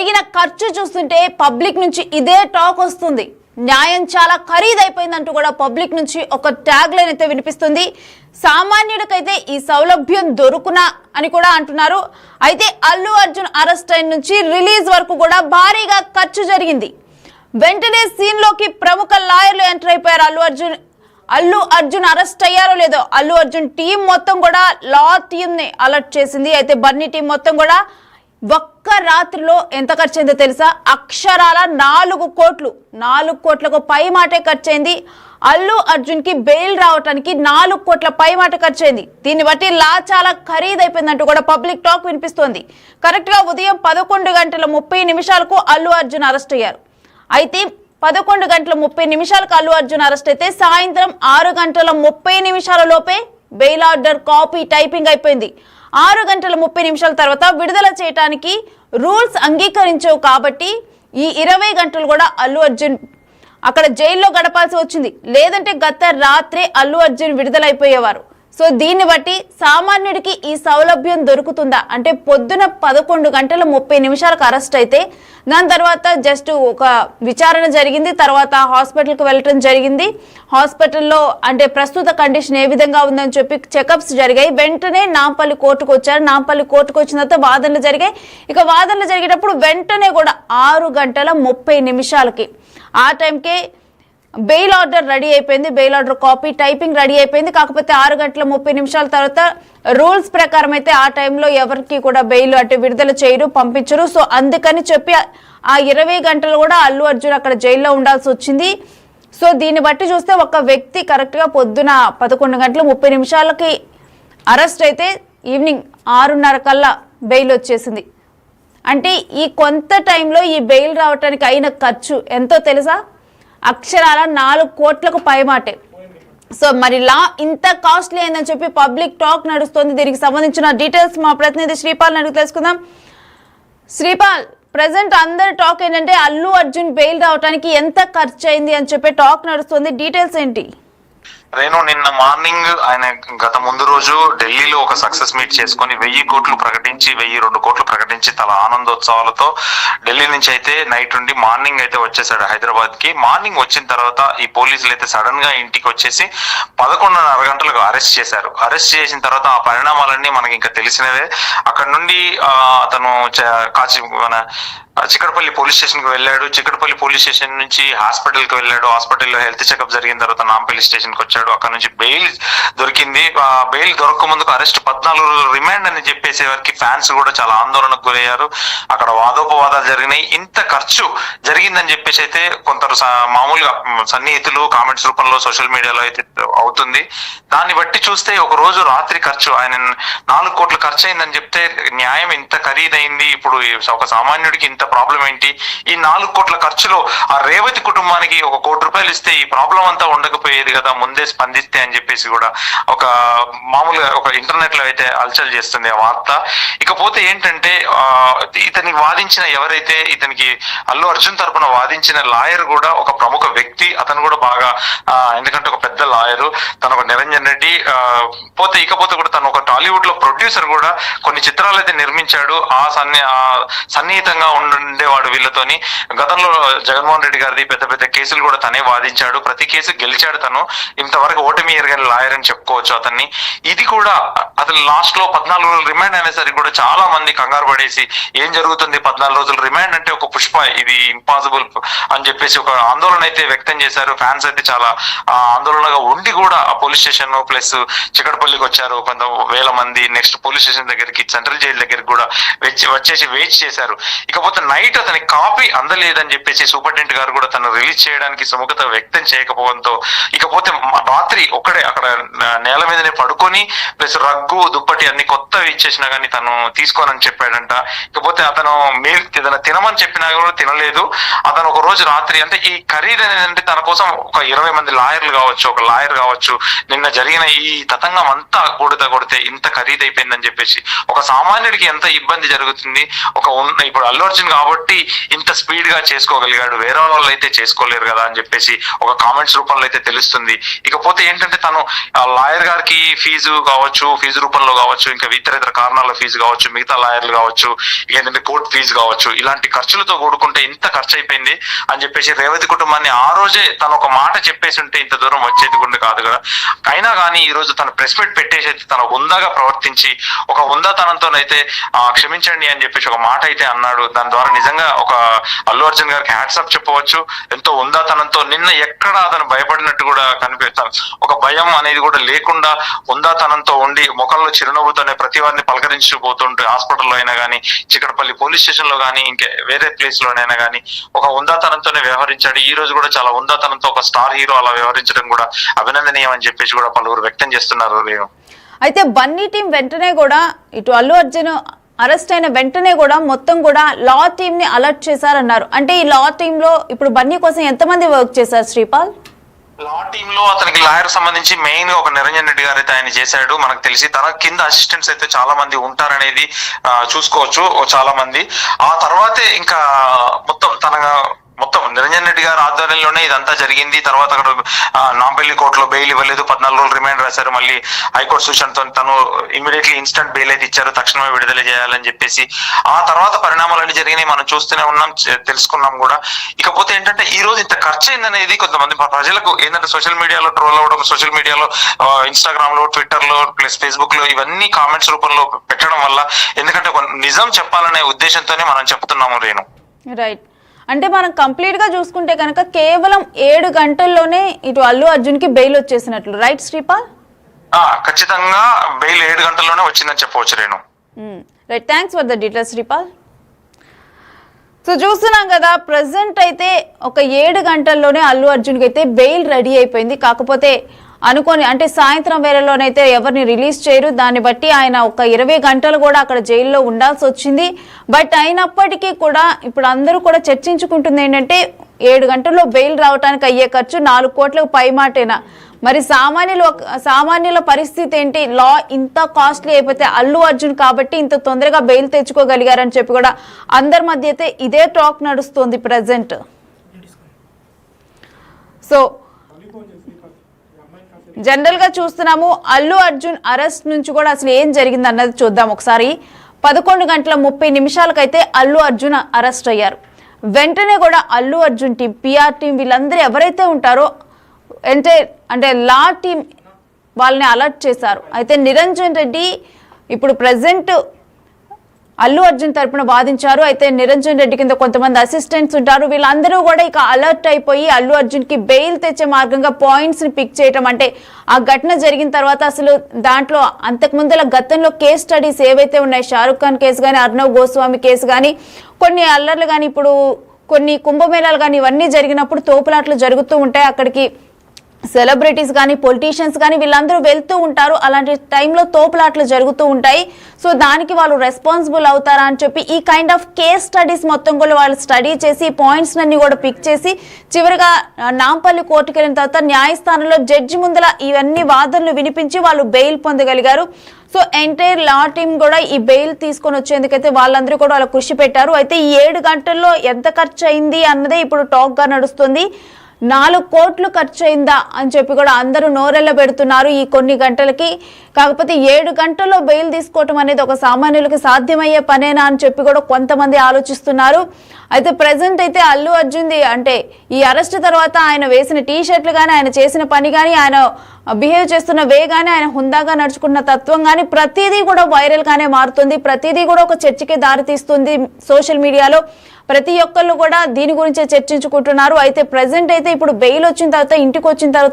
జరిగిన ఖర్చు చూస్తుంటే పబ్లిక్ నుంచి ఇదే టాక్ వస్తుంది. న్యాయం చాలా ఖరీదైపోయిందంటూ కూడా పబ్లిక్ నుంచి ఒక ట్యాగ్ లైన్ అయితే వినిపిస్తుంది. సామాన్యుడికైతే ఈ సౌలభ్యం దొరుకునా అని కూడా అంటున్నారు. అయితే అల్లు అర్జున్ అరెస్ట్ అయిన నుంచి రిలీజ్ వరకు కూడా భారీగా ఖర్చు జరిగింది. వెంటనే సీన్ లోకి ప్రముఖ లాయర్లు ఎంటర్ అయిపోయారు. అల్లు అర్జున్ అరెస్ట్ అయ్యారో లేదో అల్లు అర్జున్ టీం మొత్తం కూడా లా టీం ని అలర్ట్ చేసింది. అయితే బన్నీ టీం మొత్తం కూడా ఒక్క రాత్రిలో ఎంత ఖర్చు అయిందో తెలుసా? అక్షరాల 4 కోట్లకు పై మాటే ఖర్చు అయింది. అల్లు అర్జున్ కి బెయిల్ రావడానికి 4 కోట్ల పై మాట ఖర్చు అయింది. దీన్ని బట్టి లా చాలా ఖరీదైపోయిందంటూ కూడా పబ్లిక్ టాక్ వినిపిస్తోంది. కరెక్ట్ గా ఉదయం 11:30 అల్లు అర్జున్ అరెస్ట్ అయ్యారు. అయితే 11:30 అల్లు అర్జున్ అరెస్ట్ అయితే సాయంత్రం 6:30 లోపే బెయిల్ ఆర్డర్ కాపీ టైపింగ్ అయిపోయింది. 6:30 తర్వాత విడుదల చేయడానికి రూల్స్ అంగీకరించవు కాబట్టి ఈ 20 గంటలు కూడా అల్లు అర్జున్ అక్కడ జైల్లో గడపాల్సి వచ్చింది. లేదంటే గత రాత్రే అల్లు అర్జున్ విడుదలైపోయేవారు. సో దీన్ని బట్టి సామాన్యుడికి ఈ సౌలభ్యం దొరుకుతుందా అంటే పొద్దున 11:30 అరెస్ట్ అయితే దాని తర్వాత జస్ట్ ఒక విచారణ జరిగింది. తర్వాత హాస్పిటల్కి వెళ్ళటం జరిగింది. హాస్పిటల్లో అంటే ప్రస్తుత కండిషన్ ఏ విధంగా ఉందని చెప్పి చెకప్స్ జరిగాయి. వెంటనే నాంపల్లి కోర్టుకు వచ్చారు. నాంపల్లి కోర్టుకు వచ్చిన తర్వాత వాదనలు జరిగాయి. ఇక వాదనలు జరిగేటప్పుడు వెంటనే కూడా 6:30 ఆ టైంకే బెయిల్ ఆర్డర్ రెడీ అయిపోయింది. Bail order copy typing ready అయిపోయింది. కాకపోతే 6:30 తర్వాత రూల్స్ ప్రకారం అయితే ఆ టైంలో ఎవరికి కూడా బెయిల్ అంటే విడుదల చేయరు, పంపించరు. సో అందుకని చెప్పి ఆ 20 గంటలు కూడా అల్లు అర్జున్ అక్కడ జైల్లో ఉండాల్సి వచ్చింది. సో దీన్ని బట్టి చూస్తే ఒక వ్యక్తి కరెక్ట్గా పొద్దున 11:30 అరెస్ట్ అయితే ఈవినింగ్ 6:30 కల్లా బెయిల్ వచ్చేసింది. అంటే ఈ కొంత టైంలో ఈ బెయిల్ రావడానికి అయిన ఖర్చు ఎంతో తెలుసా? అక్షరాల 4 కోట్లకు పైమాటే. సో మరి లా ఇంత కాస్ట్లీ అయిందని చెప్పి పబ్లిక్ టాక్ నడుస్తుంది. దీనికి సంబంధించిన డీటెయిల్స్ మా ప్రతినిధి శ్రీపాల్ అడిగి తెలుసుకుందాం. శ్రీపాల్, ప్రజెంట్ అందరి టాక్ ఏంటంటే అల్లు అర్జున్ బెయిల్ రావడానికి ఎంత ఖర్చు అయింది అని చెప్పి టాక్ నడుస్తుంది. డీటెయిల్స్ ఏంటి? నేను నిన్న మార్నింగ్ ఆయన గత ముందు రోజు ఢిల్లీలో ఒక సక్సెస్ మీట్ చేసుకుని 1000 కోట్లు ప్రకటించి 1002 కోట్లు ప్రకటించి తల ఆనందోత్సవాలతో ఢిల్లీ నుంచి అయితే నైట్ ఉండి మార్నింగ్ అయితే వచ్చేసాడు హైదరాబాద్ కి. మార్నింగ్ వచ్చిన తర్వాత ఈ పోలీసులు అయితే సడన్ గా ఇంటికి వచ్చేసి 11:30 గంటలకు అరెస్ట్ చేశారు. అరెస్ట్ చేసిన తర్వాత ఆ పరిణామాలన్నీ మనకి ఇంకా తెలిసినవే. అక్కడ నుండి అతను మన చిక్కడపల్లి పోలీస్ స్టేషన్ కి వెళ్ళాడు. చిక్కడపల్లి పోలీస్ స్టేషన్ నుంచి హాస్పిటల్ కి వెళ్ళాడు. హాస్పిటల్లో హెల్త్ చెకప్ జరిగిన తర్వాత నాంపల్లి స్టేషన్ కి వచ్చాడు. అక్కడ నుంచి బెయిల్ దొరికింది. బెయిల్ దొరక ముందుకు అరెస్ట్ 14 రోజులు రిమాండ్ అని చెప్పేసే వారికి ఫ్యాన్స్ కూడా చాలా ఆందోళనకు గురయ్యారు. అక్కడ వాదోపవాదాలు జరిగినాయి. ఇంత ఖర్చు జరిగిందని చెప్పేసి అయితే కొందరు మామూలుగా సన్నిహితులు కామెంట్స్ రూపంలో సోషల్ మీడియాలో అయితే అవుతుంది. దాన్ని బట్టి చూస్తే ఒక రోజు రాత్రి ఖర్చు ఆయన 4 కోట్ల ఖర్చు అయిందని చెప్తే న్యాయం ఇంత ఖరీదైంది. ఇప్పుడు ఒక సామాన్యుడికి ఇంత ప్రాబ్లం ఏంటి? ఈ 4 కోట్ల ఖర్చులో ఆ రేవతి కుటుంబానికి 1 కోటి రూపాయలు ఇస్తే ఈ ప్రాబ్లం అంతా ఉండకపోయేది కదా, ముందే స్పందిస్తే అని చెప్పేసి కూడా ఒక మామూలుగా ఒక ఇంటర్నెట్ లో అయితే అలచల్ చేస్తుంది ఆ వార్త. ఇకపోతే ఏంటంటే ఇతనికి వాదించిన ఎవరైతే ఇతనికి అల్లు అర్జున్ తరపున వాదించిన లాయర్ కూడా ఒక ప్రముఖ వ్యక్తి. అతను కూడా బాగా ఎందుకంటే ఒక పెద్ద లాయరు, తను ఒక నిరంజన్ రెడ్డి. ఇకపోతే కూడా తను ఒక టాలీవుడ్ లో ప్రొడ్యూసర్ కూడా, కొన్ని చిత్రాలు అయితే నిర్మించాడు. సన్నిహితంగా ఉండేవాడు వీళ్ళతోని. గతంలో జగన్మోహన్ రెడ్డి గారిది పెద్ద పెద్ద కేసులు కూడా తనే వాదించాడు. ప్రతి కేసు గెలిచాడు. తను ఇంతవరకు ఓటమి ఎరగని లాయర్ అని చెప్పుకోవచ్చు అతన్ని. ఇది కూడా అతను లాస్ట్ లో 14 రోజులు రిమాండ్ అనేసరికి కూడా చాలా మంది కంగారు పడేసి ఏం జరుగుతుంది 14 రోజులు రిమాండ్ అంటే ఒక పుష్ప, ఇది ఇంపాసిబుల్ అని చెప్పేసి ఒక ఆందోళన అయితే వ్యక్తం చేశారు. ఫ్యాన్స్ అయితే చాలా ఆందోళనగా ఉండి కూడా ఆ పోలీస్ స్టేషన్ ప్లస్ చిక్కడపల్లికి వచ్చారు 1,000 మంది. నెక్స్ట్ పోలీస్ స్టేషన్ దగ్గరికి, సెంట్రల్ జైలు దగ్గరికి కూడా వచ్చేసి వెయిట్ చేశారు. ఇకపోతే నైట్ అతనికి కాపీ అందలేదని చెప్పేసి సూపరింటెండెంట్ గారు కూడా తను రిలీజ్ చేయడానికి సుముఖత వ్యక్తం చేయకపోవడంతో ఇకపోతే రాత్రి ఒక్కడే అక్కడ నేల మీదనే పడుకొని ప్లస్ రగ్గు దుప్పటి అన్ని కొత్తవి ఇచ్చేసినా కానీ తను తీసుకోనని చెప్పాడంట. ఇకపోతే అతను ఏదైనా తినమని చెప్పినా కూడా తినలేదు. చెప్పినట్టు అతను ఒక రోజు రాత్రి అంటే ఈ ఖరీదు అనేది అంటే తన కోసం ఒక 20 మంది లాయర్లు కావచ్చు, ఒక లాయర్ కావచ్చు, నిన్న జరిగిన ఈ తతంగం అంతా కొడితే ఇంత ఖరీదు అయిపోయిందని చెప్పేసి ఒక సామాన్యుడికి ఎంత ఇబ్బంది జరుగుతుంది. ఇప్పుడు అల్లు అర్జున్ కాబట్టి ఇంత స్పీడ్ గా చేసుకోగలిగాడు, వేరే వాళ్ళు అయితే చేసుకోలేరు కదా అని చెప్పేసి ఒక కామెంట్స్ రూపంలో అయితే తెలుస్తుంది. ఇకపోతే ఏంటంటే తను లాయర్ గారికి ఫీజు కావచ్చు, ఫీజు రూపంలో కావచ్చు, ఇంకా ఇతర కారణాల ఫీజు కావచ్చు, మిగతా లాయర్లు కావచ్చు, ఏంటంటే కోర్టు ఫీజు కావచ్చు, ఇలాంటి ఖర్చులతో కూడుకుంటే ఇంత ఖర్చు అయిపోయింది అని చెప్పేసి రేవతి కుటుంబాన్ని ఆ రోజే తను ఒక మాట చెప్పేసి ఉంటే ఇంత దూరం వచ్చేది గుండె కాదు కదా. అయినా కానీ ఈ రోజు తను ప్రెస్ మీట్ పెట్టేసి తన హుందాగా ప్రవర్తించి ఒక హుందాతనంతోనైతే క్షమించండి అని చెప్పేసి ఒక మాట అయితే అన్నాడు. దాని ద్వారా నిజంగా ఒక అల్లు అర్జున్ గారికి హ్యాట్సాప్ చెప్పవచ్చు. ఎంతో హుందాతనంతో నిన్న ఎక్కడ అతను భయపడినట్టు కూడా కనిపిస్తాను, ఒక భయం అనేది కూడా లేకుండా హుందాతనంతో ఉండి ముఖంలో చిరునవ్వుతోనే ప్రతి వారిని పలకరించిపోతుంటే హాస్పిటల్లో అయినా కానీ, చిక్కడపల్లి పోలీస్ స్టేషన్ లో కానీ, ఇంకా వేరే ప్లేస్ లోనైనా కానీ ఒక హుందాతనంతోనే వ్యవహరించాడు. ఈ రోజు కూడా చాలా హుందాతనంతో ఒక స్టార్ హీరో అలా వ్యవహరించడం కూడా అభినందనీయం అని చెప్పేసి కూడా పలువురు వ్యక్తం చేస్తున్నారు. అయితే బన్నీ టీం వెంటనే కూడా ఇటు అల్లు అర్జున్ అరెస్ట్ అయిన వెంటనే కూడా మొత్తం కూడా లా టీమ్ ని అలర్ట్ చేశారన్నారు. అంటే ఈ లా టీమ్ లో ఇప్పుడు బన్నీ కోసం ఎంతమంది వర్క్ చేశారు శ్రీపాల్? లా టీమ్ లో అతనికి లాయర్ సంబంధించి మెయిన్ గా ఒక నిరంజన్ రెడ్డి గారు అయితే ఆయన చేశాడు. మనకు తెలిసి తన కింద అసిస్టెంట్స్ అయితే చాలా మంది ఉంటారనేది చూసుకోవచ్చు, చాలా మంది. ఆ తర్వాతే ఇంకా మొత్తం నిరంజన్ రెడ్డి గారు ఆధ్వర్యంలోనే ఇదంతా జరిగింది. తర్వాత అక్కడ నాంపల్లి కోర్టులో బెయిల్ ఇవ్వలేదు, 14 రోజులు రిమాండ్ రాశారు. మళ్ళీ హైకోర్టు సూచనతో తను ఇమీడియట్లీ ఇన్స్టంట్ బెయిల్ అయితే ఇచ్చారు, తక్షణమే విడుదల చేయాలని చెప్పేసి. ఆ తర్వాత పరిణామాలన్నీ జరిగినాయి, మనం చూస్తూనే ఉన్నాం, తెలుసుకున్నాం కూడా. ఇకపోతే ఏంటంటే ఈ రోజు ఇంత ఖర్చు అయిందనేది కొంతమంది ప్రజలకు ఏంటంటే సోషల్ మీడియాలో ట్రోల్ అవ్వడం, సోషల్ మీడియాలో ఇన్స్టాగ్రామ్ లో, ట్విట్టర్ లో, ప్లస్ ఫేస్బుక్ లో ఇవన్నీ కామెంట్స్ రూపంలో పెట్టడం వల్ల, ఎందుకంటే నిజం చెప్పాలనే ఉద్దేశంతోనే మనం చెప్తున్నాము రేణు. రైట్. అంటే మనం కంప్లీట్ గా చూసుకుంటే కనుక కేవలం 7 గంటల్లోనే ఇటు అల్లు అర్జున్ కి బెయిల్ వచ్చేసినట్లు, రైట్ శ్రీపాల్? ఖచ్చితంగా బెయిల్ 7 గంటల్లోనే వచ్చిందని చెప్పవచ్చు Renu. Right, thanks for the details Sripal. So చూస్తున్నాం కదా, ప్రెసెంట్ అయితే ఒక 7 గంటల్లోనే అల్లు అర్జున్కి అయితే బెయిల్ రెడీ అయిపోయింది. కాకపోతే అనుకోని అంటే సాయంత్రం వేళలోనైతే ఎవరిని రిలీజ్ చేయరు. దాన్ని బట్టి ఆయన ఒక 20 గంటలు కూడా అక్కడ జైల్లో ఉండాల్సి వచ్చింది. బట్ అయినప్పటికీ కూడా ఇప్పుడు అందరూ కూడా చర్చించుకుంటుంది ఏంటంటే 7 గంటల్లో బెయిల్ రావడానికి అయ్యే ఖర్చు 4 కోట్లకు పైమాటేనా? మరి సామాన్యుల పరిస్థితి ఏంటి? లా ఇంత కాస్ట్లీ అయిపోతే అల్లు అర్జున్ కాబట్టి ఇంత తొందరగా బెయిల్ తెచ్చుకోగలిగారని చెప్పి కూడా అందరి మధ్య అయితే ఇదే టాక్ నడుస్తుంది ప్రజెంట్. సో జనరల్ గా చూస్తున్నాము అల్లు అర్జున్ అరెస్ట్ నుంచి కూడా అసలు ఏం జరిగింది అన్నది చూద్దాం ఒకసారి. 11:30 అయితే అల్లు అర్జున్ అరెస్ట్ అయ్యారు. వెంటనే కూడా Allu Arjun team, PR team, వీళ్ళందరూ ఎవరైతే ఉంటారో అంటే లా టీం వాళ్ళని అలర్ట్ చేశారు. అయితే నిరంజన్ రెడ్డి ఇప్పుడు ప్రెసెంట్ అల్లు అర్జున్ తరపున వాదించారు. అయితే నిరంజన్ రెడ్డి కింద కొంతమంది అసిస్టెంట్స్ ఉంటారు. వీళ్ళందరూ కూడా ఇక అలర్ట్ అయిపోయి అల్లు అర్జున్ కి బెయిల్ తెచ్చే మార్గంగా పాయింట్స్ ని పిక్ చేయటం, అంటే ఆ ఘటన జరిగిన తర్వాత అసలు దాంట్లో అంతకుముందుల గతంలో కేస్ స్టడీస్ ఏవైతే ఉన్నాయి, షారుఖ్ ఖాన్ కేసు కానీ, అర్నవ్ గోస్వామి కేసు కానీ, కొన్ని అల్లర్లు కానీ, ఇప్పుడు కొన్ని కుంభమేళాలు కానీ, ఇవన్నీ జరిగినప్పుడు తోపులాట్లు జరుగుతూ ఉంటాయి. అక్కడికి సెలబ్రిటీస్ కానీ, పొలిటీషియన్స్ కానీ వీళ్ళందరూ వెళ్తూ ఉంటారు. అలాంటి టైంలో తోపులాట్లు జరుగుతూ ఉంటాయి. సో దానికి వాళ్ళు రెస్పాన్సిబుల్ అవుతారా అని చెప్పి ఈ కైండ్ ఆఫ్ కేస్ స్టడీస్ మొత్తం కూడా వాళ్ళు స్టడీ చేసి పాయింట్స్ అన్ని కూడా పిక్ చేసి చివరిగా నాంపల్లి కోర్టుకు వెళ్ళిన తర్వాత న్యాయస్థానంలో జడ్జి ముందర ఇవన్నీ వాదనలు వినిపించి వాళ్ళు బెయిల్ పొందగలిగారు. సో ఎంటైర్ లా టీమ్ కూడా ఈ బెయిల్ తీసుకొని వచ్చేందుకైతే వాళ్ళందరూ కూడా వాళ్ళు కృషి పెట్టారు. అయితే ఈ 7 గంటల్లో ఎంత ఖర్చు అయింది అన్నదే ఇప్పుడు టాక్ గా నడుస్తుంది. 4 కోట్లు ఖర్చు అయిందా అని చెప్పి కూడా అందరూ నోరెళ్ళ పెడుతున్నారు ఈ కొన్ని గంటలకి. కాకపోతే 7 గంటల్లో బెయిల్ తీసుకోవటం అనేది ఒక సామాన్యులకి సాధ్యమయ్యే పనేనా అని చెప్పి కూడా కొంతమంది ఆలోచిస్తున్నారు. అయితే ప్రెసెంట్ అయితే అల్లు అర్జున్ది అంటే ఈ అరెస్ట్ తర్వాత ఆయన వేసిన టీషర్ట్లు కానీ, ఆయన చేసిన పని కానీ, ఆయన బిహేవ్ చేస్తున్న వే కానీ, ఆయన హుందాగా నడుచుకున్న తత్వం కానీ ప్రతిదీ కూడా వైరల్ గానే మారుతుంది. ప్రతిదీ కూడా ఒక చర్చకే దారి తీస్తుంది. సోషల్ మీడియాలో ప్రతి ఒక్కళ్ళు కూడా దీని గురించే చర్చించుకుంటున్నారు. అయితే ప్రెసెంట్ అయితే ఇప్పుడు బెయిల్ వచ్చిన తర్వాత, ఇంటికి వచ్చిన తర్వాత